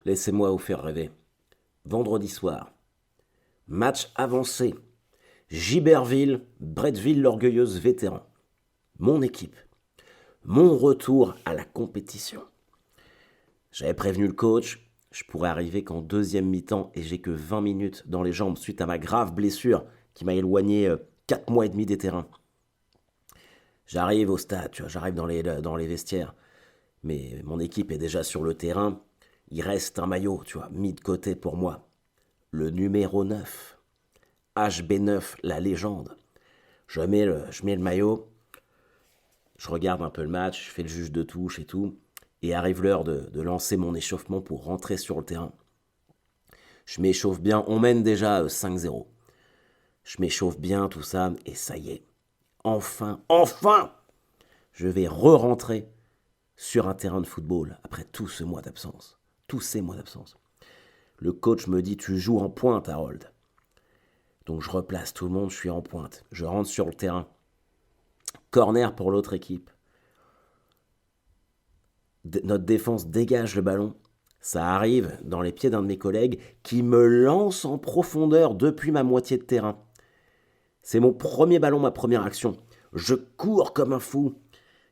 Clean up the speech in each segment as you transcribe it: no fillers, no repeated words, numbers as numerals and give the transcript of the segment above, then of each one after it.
Laissez-moi vous faire rêver. Vendredi soir, match avancé. Giberville, Bretteville l'orgueilleuse vétéran. Mon équipe. Mon retour à la compétition. J'avais prévenu le coach, je pourrais arriver qu'en deuxième mi-temps et j'ai que 20 minutes dans les jambes suite à ma grave blessure qui m'a éloigné 4 mois et demi des terrains. J'arrive au stade, j'arrive dans les vestiaires. Mais mon équipe est déjà sur le terrain. Il reste un maillot, mis de côté pour moi. Le numéro 9. HB9, la légende. Je mets le maillot. Je regarde un peu le match, je fais le juge de touche et tout. Et arrive l'heure de lancer mon échauffement pour rentrer sur le terrain. Je m'échauffe bien, on mène déjà 5-0. Je m'échauffe bien, tout ça, et ça y est. Enfin, je vais re-rentrer sur un terrain de football après tout ce mois d'absence. Tous ces mois d'absence. Le coach me dit, tu joues en pointe, Harold. Donc je replace tout le monde, je suis en pointe. Je rentre sur le terrain. Corner pour l'autre équipe. Notre défense dégage le ballon. Ça arrive dans les pieds d'un de mes collègues qui me lance en profondeur depuis ma moitié de terrain. C'est mon premier ballon, ma première action. Je cours comme un fou.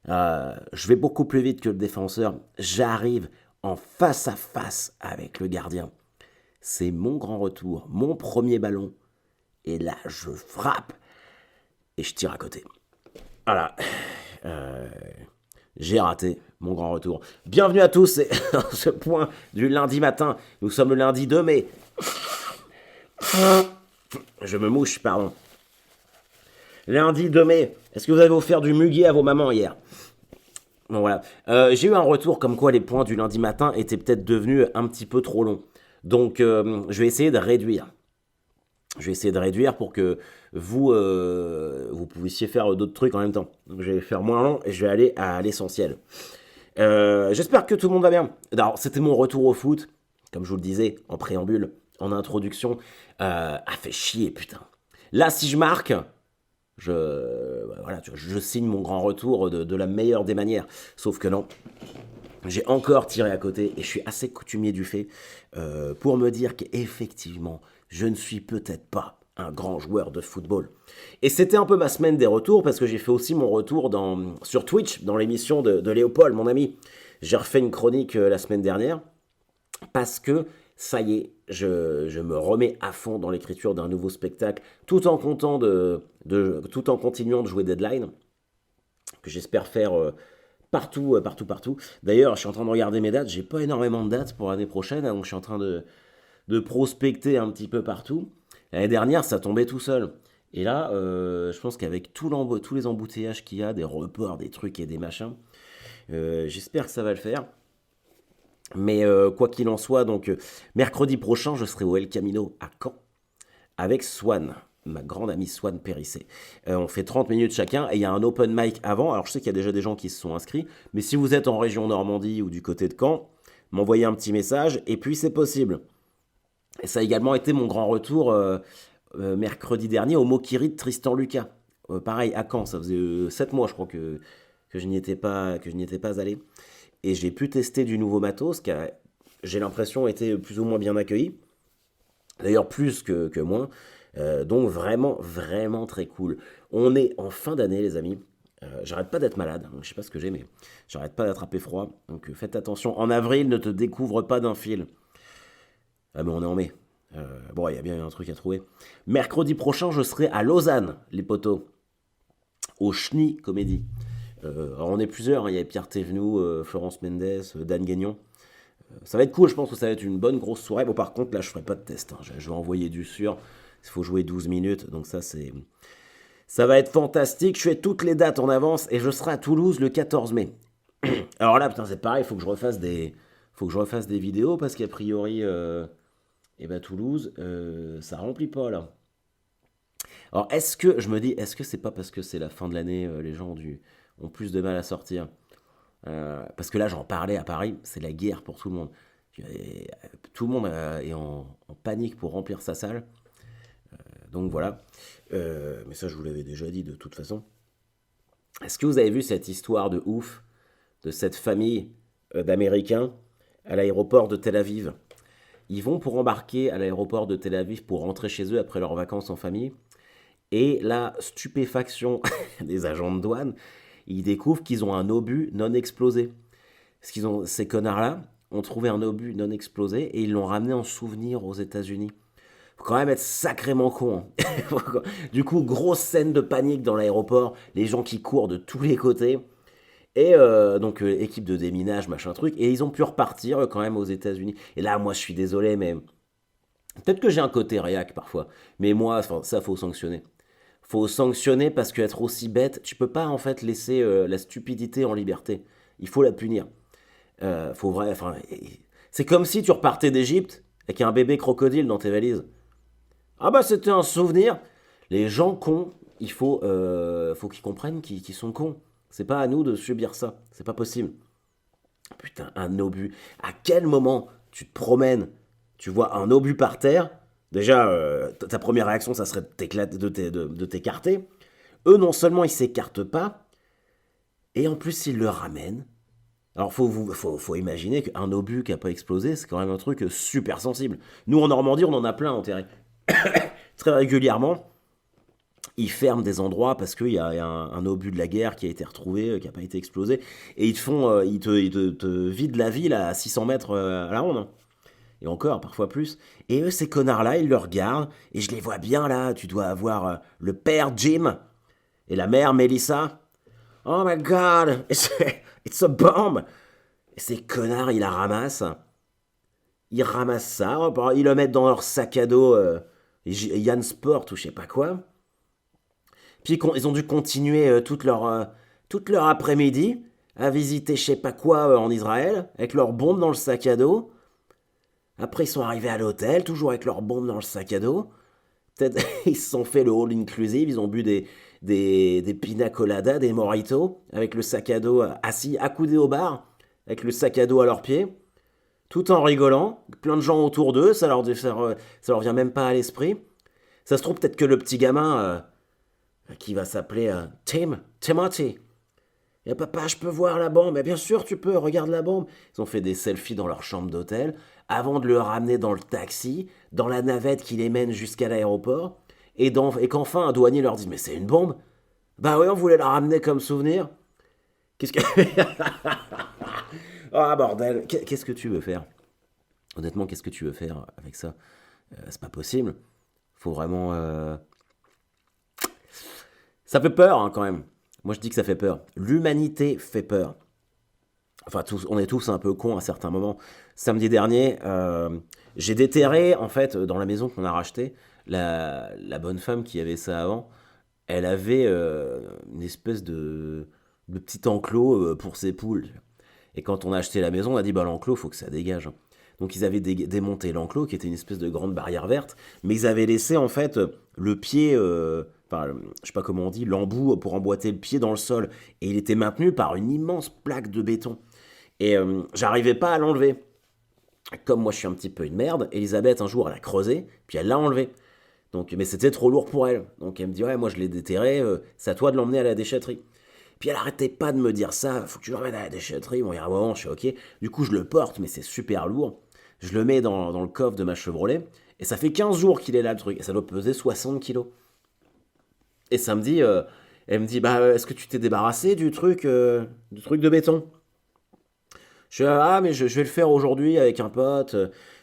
Je vais beaucoup plus vite que le défenseur. J'arrive en face à face avec le gardien. C'est mon grand retour, mon premier ballon. Et là, je frappe et je tire à côté. Voilà. J'ai raté mon grand retour. Bienvenue à tous, c'est ce point du lundi matin. Nous sommes le lundi 2 mai. Je me mouche, pardon. Lundi 2 mai. Est-ce que vous avez offert du muguet à vos mamans hier? Bon, voilà. J'ai eu un retour comme quoi les points du lundi matin étaient peut-être devenus un petit peu trop longs. Donc, je vais essayer de réduire. Je vais essayer de réduire pour que vous puissiez faire d'autres trucs en même temps. Donc, je vais faire moins long et je vais aller à l'essentiel. J'espère que tout le monde va bien. Alors, c'était mon retour au foot, comme je vous le disais, en préambule, en introduction. Fait chier, putain. Là, si je marque, je signe mon grand retour de la meilleure des manières. Sauf que non, j'ai encore tiré à côté et je suis assez coutumier du fait pour me dire qu'effectivement, je ne suis peut-être pas un grand joueur de football. Et c'était un peu ma semaine des retours parce que j'ai fait aussi mon retour sur Twitch, dans l'émission de Léopold, mon ami. J'ai refait une chronique la semaine dernière parce que ça y est, je me remets à fond dans l'écriture d'un nouveau spectacle tout en tout en continuant de jouer Deadline, que j'espère faire partout. D'ailleurs, je suis en train de regarder mes dates, j'ai pas énormément de dates pour l'année prochaine, donc je suis en train de prospecter un petit peu partout. L'année dernière, ça tombait tout seul. Et là, je pense qu'avec tous les embouteillages qu'il y a, des reports, des trucs et des machins, j'espère que ça va le faire. Mais quoi qu'il en soit, donc mercredi prochain, je serai au El Camino à Caen avec Swan, ma grande amie Swan Périssé. On fait 30 minutes chacun et il y a un open mic avant. Alors je sais qu'il y a déjà des gens qui se sont inscrits, mais si vous êtes en région Normandie ou du côté de Caen, m'envoyez un petit message et puis c'est possible. Et ça a également été mon grand retour mercredi dernier au Mokiri de Tristan Lucas. Pareil, à Caen, ça faisait 7 mois je crois que je n'y étais pas allé. Et j'ai pu tester du nouveau matos qui a, j'ai l'impression, été plus ou moins bien accueilli. D'ailleurs, plus que moins. Donc vraiment, vraiment très cool. On est en fin d'année, les amis. J'arrête pas d'être malade. Donc, je sais pas ce que j'ai, mais j'arrête pas d'attraper froid. Donc faites attention. En avril, ne te découvre pas d'un fil. Ah, mais on est en mai. Bon, il y a bien un truc à trouver. Mercredi prochain, je serai à Lausanne, les potos. Au Chenille Comédie. Alors on est plusieurs, hein. Il y a Pierre Thévenoud, Florence Mendes, Dan Gagnon. Ça va être cool, je pense que ça va être une bonne grosse soirée. Bon, par contre, là, je ferai pas de test, hein. Je vais envoyer du sûr. Il faut jouer 12 minutes, donc ça va être fantastique. Je fais toutes les dates en avance et je serai à Toulouse le 14 mai. Alors là, putain, c'est pareil, il faut que je refasse des vidéos parce qu'a priori, Toulouse, ça remplit pas là. Alors, est-ce que c'est pas parce que c'est la fin de l'année, les gens ont plus de mal à sortir? Parce que là, j'en parlais à Paris, c'est la guerre pour tout le monde. Tout le monde est en panique pour remplir sa salle. Donc voilà. Mais ça, je vous l'avais déjà dit de toute façon. Est-ce que vous avez vu cette histoire de ouf de cette famille d'Américains à l'aéroport de Tel Aviv Ils vont pour embarquer à l'aéroport de Tel Aviv pour rentrer chez eux après leurs vacances en famille. Et la stupéfaction des agents de douane, ils découvrent qu'ils ont un obus non explosé. Ces connards-là ont trouvé un obus non explosé et ils l'ont ramené en souvenir aux États-Unis. Faut quand même être sacrément con, hein. Du coup, grosse scène de panique dans l'aéroport, les gens qui courent de tous les côtés. Et donc, équipe de déminage, machin truc. Et ils ont pu repartir quand même aux États-Unis. Et là, moi, je suis désolé, mais peut-être que j'ai un côté réac parfois. Mais moi, enfin, ça, faut sanctionner. Faut sanctionner parce qu'être aussi bête, tu peux pas en fait laisser la stupidité en liberté. Il faut la punir. Faut vrai, enfin, c'est comme si tu repartais d'Égypte avec un bébé crocodile dans tes valises. Ah bah c'était un souvenir. Les gens cons, faut qu'ils comprennent qu'ils sont cons. C'est pas à nous de subir ça. C'est pas possible. Putain, un obus. À quel moment tu te promènes, tu vois un obus par terre. Déjà, ta première réaction, ça serait de t'écarter. Eux, non seulement ils s'écartent pas, et en plus ils le ramènent. Alors, faut imaginer qu'un obus qui a pas explosé, c'est quand même un truc super sensible. Nous, en Normandie, on en a plein enterrés. Très régulièrement, ils ferment des endroits parce qu'il y a un obus de la guerre qui a été retrouvé, qui n'a pas été explosé. Et ils te vident la ville à 600 mètres à la ronde, hein. Et encore, parfois plus. Et eux, ces connards-là, ils le regardent, et je les vois bien là. Tu dois avoir le père Jim et la mère Melissa. Oh my god, it's a bomb! Et ces connards, ils la ramassent. Ils ramassent ça, ils le mettent dans leur sac à dos Yann Sport ou je sais pas quoi. Puis ils ont dû continuer toute leur après-midi à visiter je sais pas quoi en Israël, avec leurs bombes dans le sac à dos. Après, ils sont arrivés à l'hôtel, toujours avec leurs bombes dans le sac à dos. Peut-être ils se sont fait le all inclusive, ils ont bu des pina coladas, des mojitos, avec le sac à dos assis, accoudés au bar, avec le sac à dos à leurs pieds, tout en rigolant, plein de gens autour d'eux, ça leur vient même pas à l'esprit. Ça se trouve peut-être que le petit gamin qui va s'appeler Timothy. Et papa, je peux voir la bombe. Mais bien sûr, tu peux, regarde la bombe. Ils ont fait des selfies dans leur chambre d'hôtel avant de le ramener dans le taxi, dans la navette qui les mène jusqu'à l'aéroport. Et qu'enfin un douanier leur dit: mais c'est une bombe. Bah oui, on voulait la ramener comme souvenir. Qu'est-ce que. Ah bordel, qu'est-ce que tu veux faire? Honnêtement, qu'est-ce que tu veux faire avec ça? C'est pas possible. Faut vraiment. Ça fait peur hein, quand même. Moi je dis que ça fait peur. L'humanité fait peur. Enfin, on est tous un peu cons à certains moments. Samedi dernier, j'ai déterré, en fait, dans la maison qu'on a rachetée, la bonne femme qui avait ça avant, elle avait une espèce de petit enclos pour ses poules. Et quand on a acheté la maison, on a dit, bah l'enclos, faut que ça dégage, hein. Donc ils avaient démonté l'enclos, qui était une espèce de grande barrière verte, mais ils avaient laissé, en fait, le pied, enfin, je sais pas comment on dit, l'embout pour emboîter le pied dans le sol. Et il était maintenu par une immense plaque de béton. Et j'arrivais pas à l'enlever. Comme moi je suis un petit peu une merde, Elisabeth un jour elle a creusé, puis elle l'a enlevé. Donc, mais c'était trop lourd pour elle. Donc elle me dit ouais moi je l'ai déterré, c'est à toi de l'emmener à la déchetterie. Puis elle arrêtait pas de me dire ça, faut que tu l'emmènes à la déchetterie. Bon il y a un moment je suis ok. Du coup je le porte mais c'est super lourd. Je le mets dans le coffre de ma Chevrolet. Et ça fait 15 jours qu'il est là le truc. Et ça doit peser 60 kilos. Et samedi, elle me dit bah est-ce que tu t'es débarrassé du truc de béton? Je dis, ah, mais je vais le faire aujourd'hui avec un pote.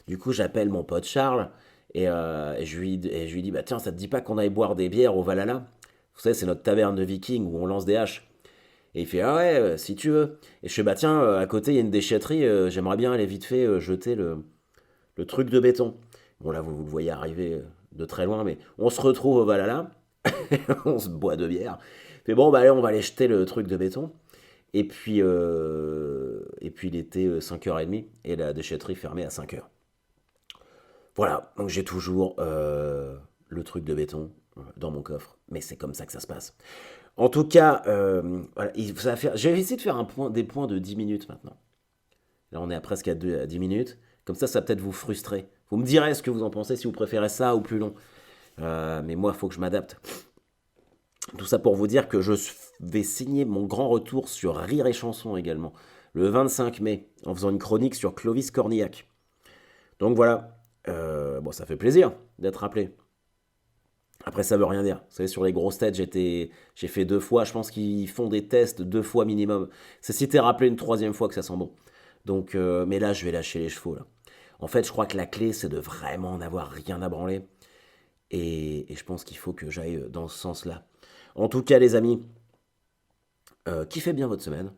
Du coup, j'appelle mon pote Charles et je lui dis, bah tiens, ça te dit pas qu'on aille boire des bières au Valhalla? Vous savez, c'est notre taverne de vikings où on lance des haches. Et il fait, ah ouais, si tu veux. Et je fais, bah tiens, à côté, il y a une déchetterie, j'aimerais bien aller vite fait jeter le truc de béton. Bon, là, vous le voyez arriver de très loin, mais on se retrouve au Valhalla, on se boit de bière. Fait, bon, bah allez, on va aller jeter le truc de béton. Et puis il était 5h30 et la déchetterie fermée à 5h. Voilà, donc j'ai toujours le truc de béton dans mon coffre. Mais c'est comme ça que ça se passe. En tout cas, voilà, je vais essayer de faire des points de 10 minutes maintenant. Là, on est presque à 10 minutes. Comme ça va peut-être vous frustrer. Vous me direz ce que vous en pensez, si vous préférez ça ou plus long. Mais moi, il faut que je m'adapte. Tout ça pour vous dire que je vais signer mon grand retour sur Rire et Chanson également, le 25 mai, en faisant une chronique sur Clovis Cornillac. Donc voilà, bon, ça fait plaisir d'être rappelé. Après, ça veut rien dire. Vous savez, sur les grosses têtes, j'ai fait 2 fois. Je pense qu'ils font des tests 2 fois minimum. C'est si t'es rappelé une troisième fois que ça sent bon. Donc, mais là, je vais lâcher les chevaux, là. En fait, je crois que la clé, c'est de vraiment n'avoir rien à branler. Et je pense qu'il faut que j'aille dans ce sens-là. En tout cas, les amis, kiffez bien votre semaine.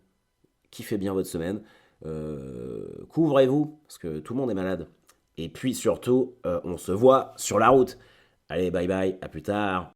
Kiffez bien votre semaine. Couvrez-vous, parce que tout le monde est malade. Et puis surtout, on se voit sur la route. Allez, bye bye, à plus tard.